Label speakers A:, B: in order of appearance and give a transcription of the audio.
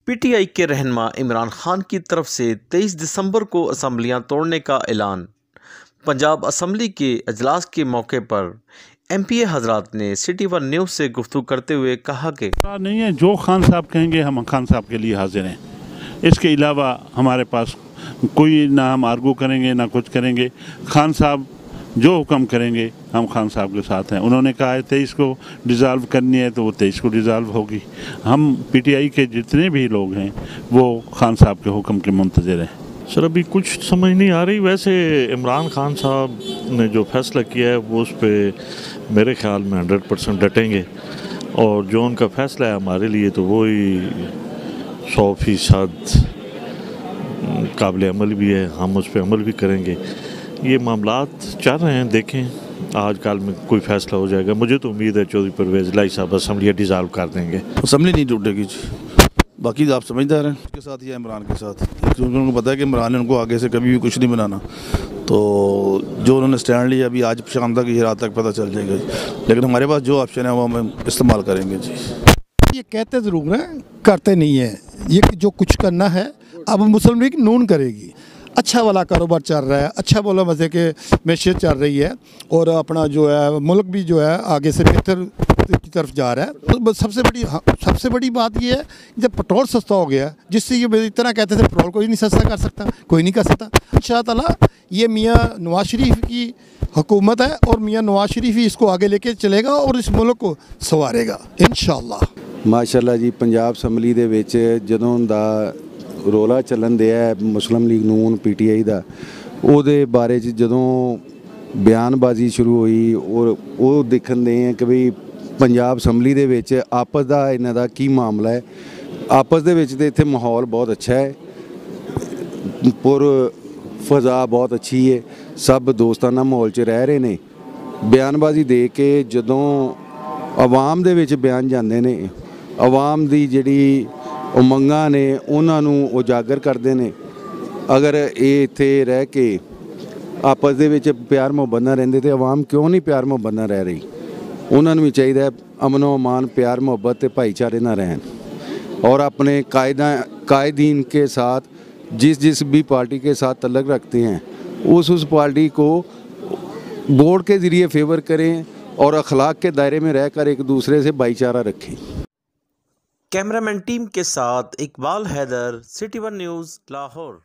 A: PTI के रहनुमा इमरान खान की तरफ से 23 दिसंबर को असम्बलियां तोड़ने का ऐलान। पंजाब असम्बली के अजलास के मौके पर एमपीए हजरात ने सिटी वन न्यूज़ से गुफ्तगू करते हुए कहा कि
B: नहीं है, जो खान साहब कहेंगे हम खान साहब के लिए हाजिर हैं। इसके अलावा हमारे पास कोई ना हम आर्गू करेंगे ना कुछ करेंगे। खान साहब जो हुक्म करेंगे हम खान साहब के साथ हैं। उन्होंने कहा है 23 को डिज़ाल्व करनी है तो वो 23 को डिज़ाल्व होगी। हम पीटीआई के जितने भी लोग हैं वो खान साहब के हुक्म के मुंतज़िर हैं।
C: सर अभी कुछ समझ नहीं आ रही। वैसे इमरान खान साहब ने जो फैसला किया है वो उस पर मेरे ख्याल में 100% डटेंगे और जो उनका फैसला है हमारे लिए तो वो ही 100% काबिल अमल भी है। हम उस पर अमल भी करेंगे। ये मामलात चल रहे हैं, देखें आज कल में कोई फैसला हो जाएगा। मुझे तो उम्मीद है चौधरी परवेज़ इलाही साहब असम्बली डिज़ाल्व कर देंगे।
D: असम्बली नहीं टूटेगी जी, बाकी आप समझदार हैं उसके साथ या इमरान के साथ, क्योंकि उनको पता है कि इमरान ने उनको आगे से कभी भी कुछ नहीं बनाना। तो जो उन्होंने स्टैंड लिया अभी आज शाम तक ये रात तक पता चल जाएगा जी। लेकिन हमारे पास जो ऑप्शन है वो हम इस्तेमाल करेंगे जी।
E: ये कहते ज़रूर हैं, करते नहीं है। ये जो कुछ करना है अब मुस्लिम लीग नून करेगी। अच्छा वाला कारोबार चल रहा है, अच्छा वाला मज़े के मैशत चल रही है और अपना जो है मुल्क भी जो है आगे से बेहतर की तरफ जा रहा है। तो सबसे बड़ी बात ये है जब पेट्रोल सस्ता हो गया, जिससे ये इतना कहते थे पेट्रोल कोई नहीं सस्ता कर सकता, कोई नहीं कर सकता। इंशाअल्लाह ये मियाँ नवाज शरीफ की हुकूमत है और मियाँ नवाज शरीफ ही इसको आगे लेके चलेगा और इस मुल्क को संवारेगा इंशाअल्लाह।
F: माशाअल्लाह जी, पंजाब असम्बली दे विच जदों दा रोला चलन दिया मुस्लिम लीग नून पीटीआई का ਉਹਦੇ बारे जदों बयानबाजी शुरू हुई और वो देखन दे हैं कि भी पंजाब असम्बली दे विच आपस का इन्हां दा की मामला है। आपस दे विच ते इत्थे माहौल बहुत अच्छा है, पुर फजा बहुत अच्छी है, सब दोस्ताना माहौल च रह रहे ने। बयानबाजी दे के जदों आवाम दे विच बयान जांदे ने, आवाम दी जिहड़ी उमंगां ने उन्होंने उजागर करते हैं। अगर ये इत्थे रह के आपस दे विच प्यार मुहब्बत ना रहिंदे तो आवाम क्यों नहीं प्यार मुहब्बत ना रह रही। उन्होंने भी चाहिए अमनो अमान प्यार मुहब्बत ते भाईचारे ना रहन और अपने कायदीन के साथ जिस भी पार्टी के साथ तल्लक रखते हैं उस पार्टी को वोट के ज़रिए फेवर करें और अखलाक के दायरे में रहकर एक दूसरे से भाईचारा रखें।
A: कैमरामैन टीम के साथ Iqbal Haider, city one news, Lahore.